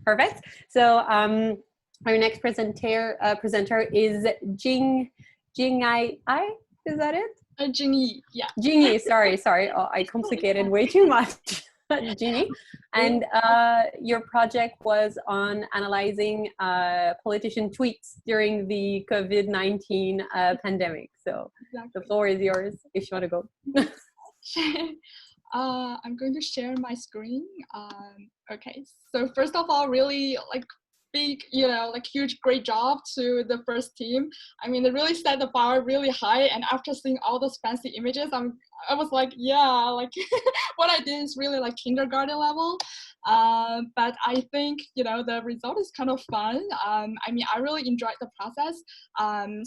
Perfect. So our next presenter is Jing. Is that it? Jingyi, yeah. Jingyi, sorry. Oh, I complicated way too much. Jingyi. And your project was on analyzing politician tweets during the COVID-19 pandemic. So exactly. The floor is yours if you want to go. I'm going to share my screen. Okay, so first of all, really big, huge, great job to the first team. I mean, they really set the bar really high. And after seeing all those fancy images, I was like, yeah, what I did is really kindergarten level. But I think, the result is kind of fun. I mean, I really enjoyed the process.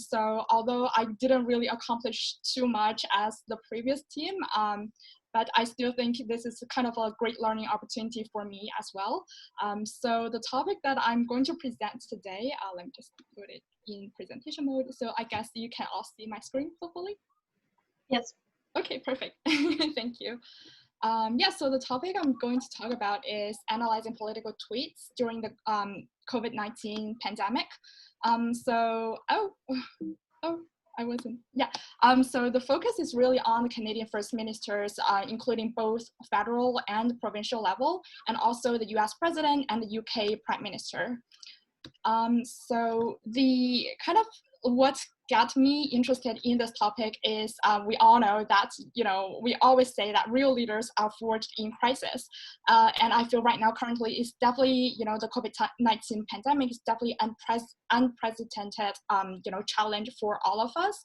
So although I didn't really accomplish too much as the previous team, but I still think this is kind of a great learning opportunity for me as well. So the topic that I'm going to present today, let me just put it in presentation mode. So I guess you can all see my screen, hopefully. Yes. Okay, perfect. Thank you. Yeah, so the topic I'm going to talk about is analyzing political tweets during the COVID-19 pandemic. I wasn't, yeah. So the focus is really on the Canadian First Ministers, including both federal and provincial level, and also the US President and the UK Prime Minister. So the kind of what got me interested in this topic is we all know that, we always say that real leaders are forged in crisis. And I feel right now currently is definitely, the COVID-19 pandemic is definitely unprecedented, challenge for all of us.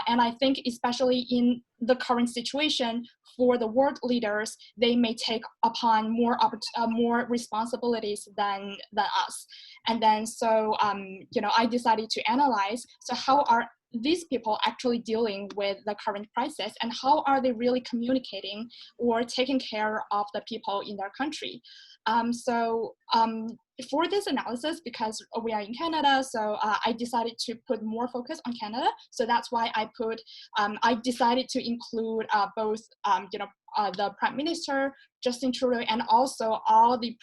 And I think especially in the current situation for the world leaders, they may take upon more responsibilities than us. And then so, I decided to analyze, so how are these people actually dealing with the current crisis, and how are they really communicating or taking care of the people in their country? For this analysis, because we are in Canada, so I decided to put more focus on Canada. So that's why I decided to include both, the Prime Minister, Justin Trudeau, and also all the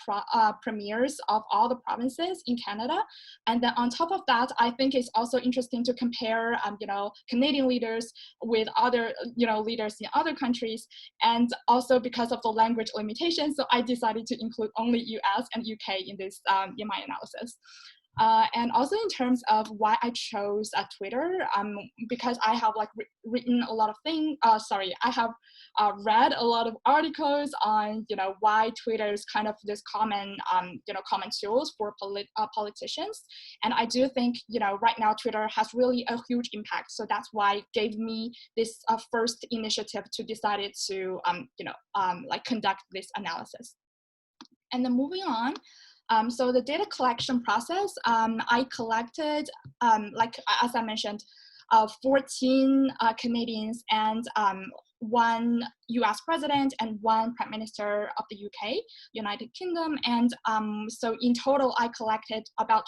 premiers of all the provinces in Canada. And then on top of that, I think it's also interesting to compare, Canadian leaders with other, leaders in other countries. And also because of the language limitations, so I decided to include only US and UK in this, in my analysis. And also in terms of why I chose Twitter, because I have written a lot of things, I have read a lot of articles on, why Twitter is kind of this common, common tools for politicians. And I do think, right now Twitter has really a huge impact. So that's why it gave me this first initiative to decide to, conduct this analysis. And then moving on. So the data collection process, I collected, as I mentioned, 14 Canadians and 1 US president and 1 prime minister of the UK, United Kingdom. And so in total, I collected about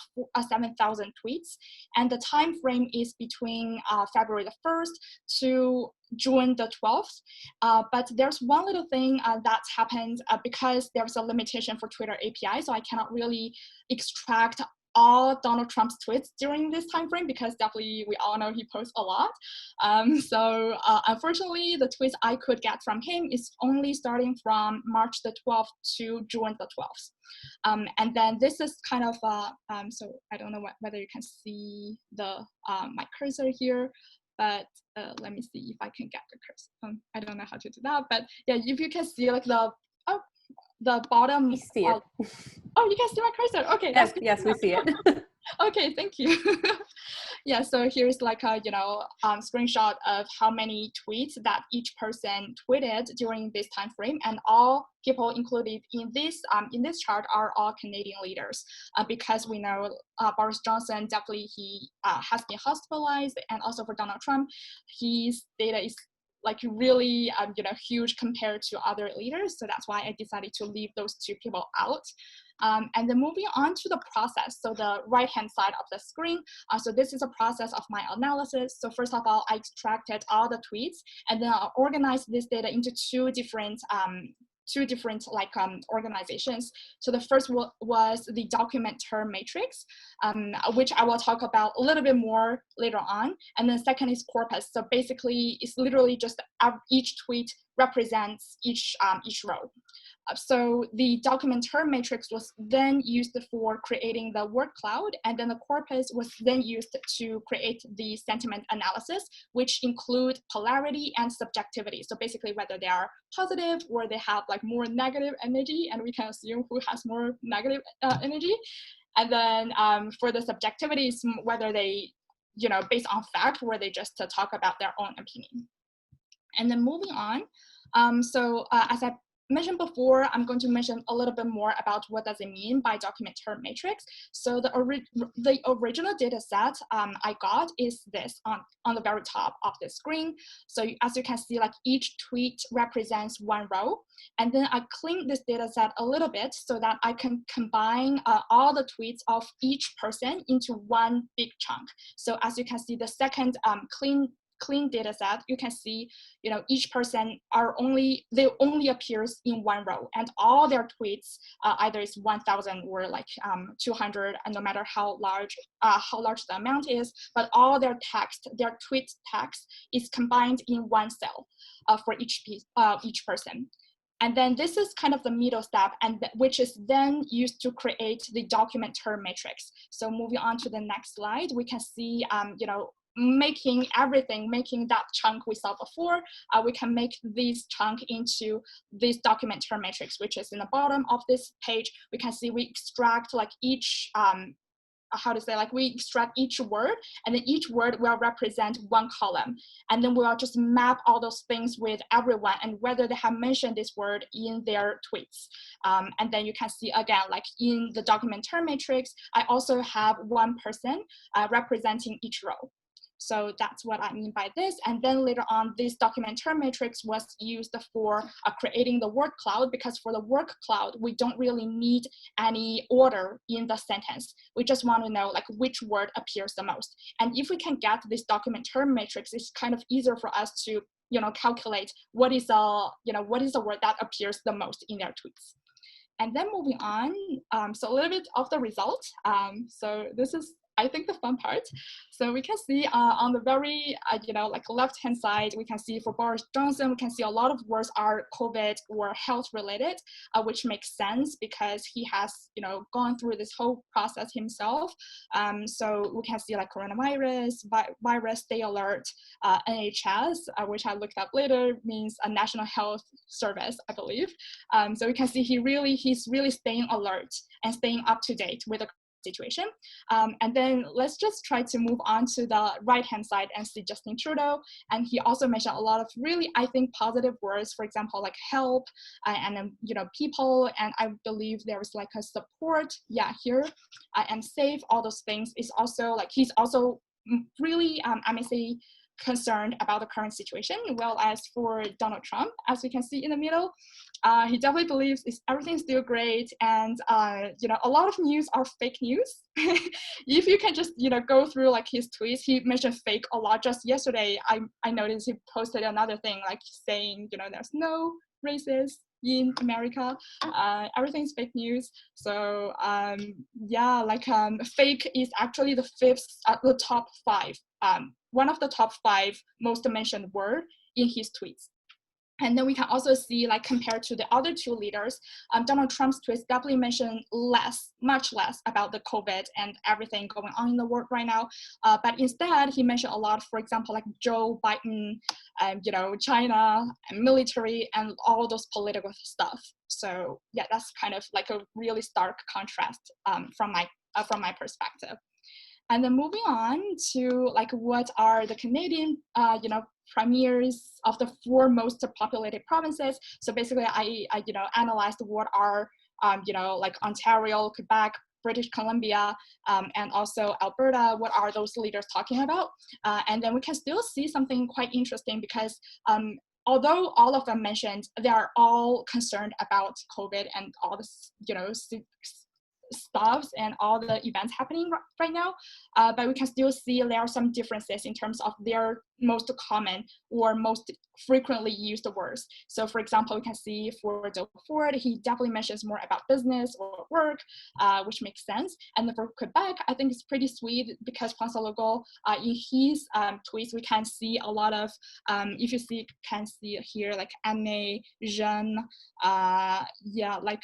7,000 tweets. And the time frame is between February the 1st to June the 12th. But there's one little thing that happened because there's a limitation for Twitter API. So I cannot really extract all Donald Trump's tweets during this time frame, because definitely we all know he posts a lot. So unfortunately, the tweets I could get from him is only starting from March the 12th to June the 12th. And then this is kind of, so I don't know whether you can see the my cursor here, but let me see if I can get the cursor. I don't know how to do that, but yeah, if you can see the bottom. We see it. Oh, you can see my cursor. Okay. Yes, we see it. Okay, thank you. Yeah, so here's a screenshot of how many tweets that each person tweeted during this time frame, and all people included in this chart are all Canadian leaders, because we know Boris Johnson definitely he has been hospitalized, and also for Donald Trump, his data is really huge compared to other leaders. So that's why I decided to leave those 2 people out. And then moving on to the process, so the right-hand side of the screen. So this is a process of my analysis. So first of all, I extracted all the tweets, and then I organized this data into 2 different two different organizations. So the first was the document term matrix, which I will talk about a little bit more later on. And then second is corpus. So basically, it's literally just each tweet represents each row. So the document term matrix was then used for creating the word cloud, and then the corpus was then used to create the sentiment analysis, which include polarity and subjectivity. So basically whether they are positive or they have like more negative energy, and we can assume who has more negative energy. And then for the subjectivities, whether they, based on fact, or they just talk about their own opinion. And then moving on, as I mentioned before, I'm going to mention a little bit more about what does it mean by document term matrix. So the original data set I got is this on the very top of the screen. So as you can see, like each tweet represents one row. And then I cleaned this data set a little bit so that I can combine all the tweets of each person into one big chunk. So as you can see, the second clean data set, you can see, each person only appears in one row, and all their tweets either is 1,000 or like 200, and no matter how large the amount is, but all their tweet text is combined in one cell for each person. And then this is kind of the middle step, and which is then used to create the document term matrix. So moving on to the next slide, we can see, making that chunk we saw before, we can make this chunk into this document term matrix, which is in the bottom of this page. We can see we extract like each, we extract each word, and then each word will represent one column. And then we'll just map all those things with everyone and whether they have mentioned this word in their tweets. And then you can see again, like in the document term matrix, I also have one person representing each row. So that's what I mean by this. And then later on, this document term matrix was used for creating the word cloud, because for the word cloud, we don't really need any order in the sentence. We just want to know like which word appears the most. And if we can get this document term matrix, it's kind of easier for us to calculate what is the word that appears the most in their tweets. And then moving on, so a little bit of the result. So this is, I think, the fun part. So we can see on the very, left-hand side, we can see for Boris Johnson, we can see a lot of words are COVID or health related, which makes sense because he has, gone through this whole process himself. So we can see like coronavirus, virus, stay alert, NHS, which I looked up later, means a National Health Service, I believe. So we can see he's really staying alert and staying up to date with the situation. And then let's just try to move on to the right-hand side and see Justin Trudeau. And he also mentioned a lot of really, I think, positive words, for example, like help, and then, people, and I believe there was like a support, here, and safe, all those things. Is also like, he's also really, I may say, concerned about the current situation. Well, as for Donald Trump, as we can see in the middle, he definitely believes everything's still great, and a lot of news are fake news. If you can just go through like his tweets, he mentioned fake a lot. Just yesterday, I noticed he posted another thing like saying there's no racist in America, everything's fake news. So fake is actually the top 5. One of the top 5 most mentioned word in his tweets. And then we can also see, like, compared to the other 2 leaders, Donald Trump's tweets definitely mention much less about the COVID and everything going on in the world right now. But instead, he mentioned a lot, for example, like Joe Biden, China, and military, and all those political stuff. So yeah, that's kind of like a really stark contrast from my perspective. And then moving on to like what are the Canadian, premiers of the 4 most populated provinces. So basically, I analyzed what are, like Ontario, Quebec, British Columbia, and also Alberta. What are those leaders talking about? And then we can still see something quite interesting because although all of them mentioned, they are all concerned about COVID and all this, stuffs and all the events happening right now, but we can still see there are some differences in terms of their most common or most frequently used words. So for example, we can see for Joe Ford, he definitely mentions more about business or work, which makes sense. And then for Quebec, I think it's pretty sweet because François Legault, in his tweets, we can see a lot of, if you see, can see here like Anne, Jeanne, yeah, like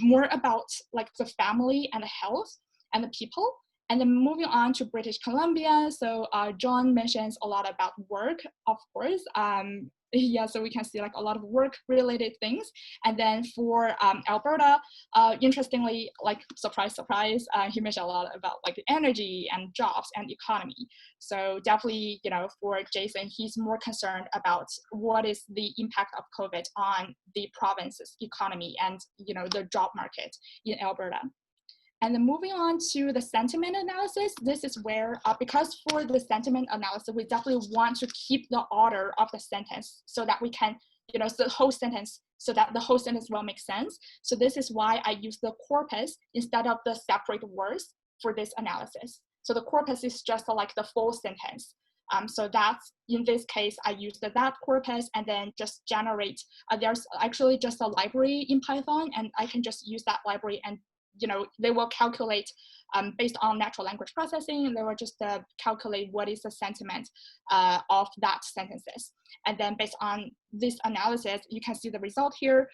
more about like the family and the health and the people. And then moving on to British Columbia, so John mentions a lot about work, of course. Yeah, so we can see like a lot of work-related things. And then for Alberta, interestingly, like surprise, surprise, he mentioned a lot about like energy and jobs and economy. So definitely, you know, for Jason, he's more concerned about what is the impact of COVID on the province's economy and, you know, the job market in Alberta. And then moving on to the sentiment analysis, this is where, because for the sentiment analysis, we definitely want to keep the order of the sentence so that we can, you know, the whole sentence, so that the whole sentence will make sense. So this is why I use the corpus instead of the separate words for this analysis. So the corpus is just like the full sentence. So that's, in this case, I use that corpus and then just generate, there's actually just a library in Python, and I can just use that library and, you know, they will calculate based on natural language processing, they will just calculate what is the sentiment of that sentences. And then based on this analysis, you can see the result here.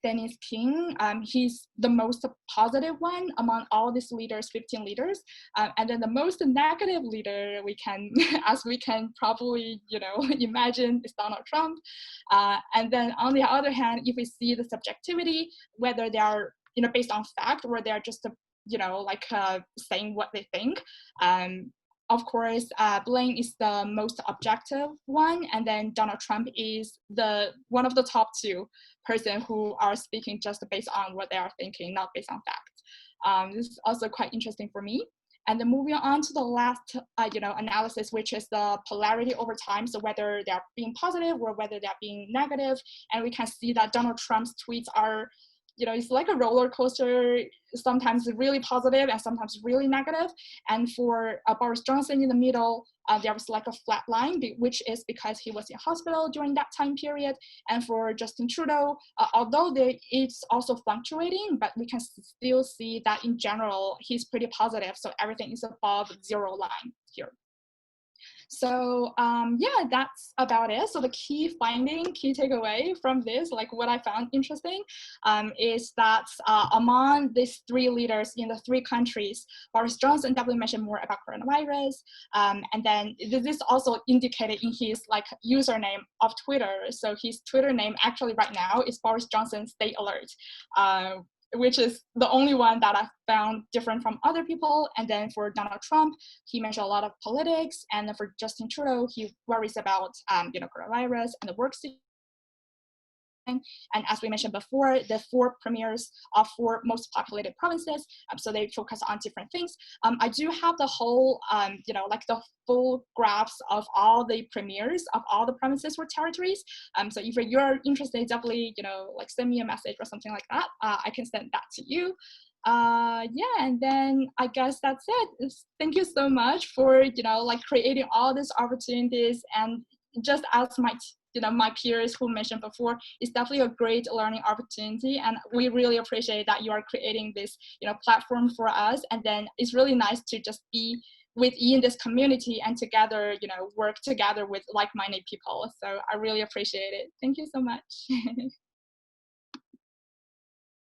Dennis King, he's the most positive one among all these leaders, 15 leaders. And then the most negative leader we can, as we can probably, you know, imagine, is Donald Trump. And then on the other hand, if we see the subjectivity, whether they are, you know, based on fact, or they're just, you know, like saying what they think. Of course, Blaine is the most objective one, and then Donald Trump is one of the top two person who are speaking just based on what they are thinking, not based on facts. This is also quite interesting for me. And then moving on to the last, you know, analysis, which is the polarity over time. So whether they're being positive or whether they're being negative, and we can see that Donald Trump's tweets are, you know, it's like a roller coaster, sometimes really positive and sometimes really negative. And for Boris Johnson in the middle, there was like a flat line, which is because he was in hospital during that time period. And for Justin Trudeau, although it's also fluctuating, but we can still see that in general, he's pretty positive. So everything is above zero line here. So yeah, that's about it. So the key finding, key takeaway from this, like what I found interesting, is that among these three leaders in the three countries, Boris Johnson definitely mentioned more about coronavirus. And then this also indicated in his like username of Twitter. So his Twitter name actually right now is Boris Johnson Stay Alert. Which is the only one that I found different from other people. And then for Donald Trump, he mentioned a lot of politics. And then for Justin Trudeau, he worries about, you know, coronavirus and the work situation. And as we mentioned before, the 4 premiers of 4 most populated provinces, so they focus on different things. I do have the whole, you know, like the full graphs of all the premiers of all the provinces or territories. So if you're interested, definitely, you know, like send me a message or something like that. I can send that to you. Yeah, and then I guess that's it. Thank you so much for, you know, like creating all these opportunities, and just as my peers who mentioned before, it's definitely a great learning opportunity, and we really appreciate that you are creating this, you know, platform for us. And then it's really nice to just be within this community and together, you know, work together with like-minded people. So I really appreciate it. Thank you so much.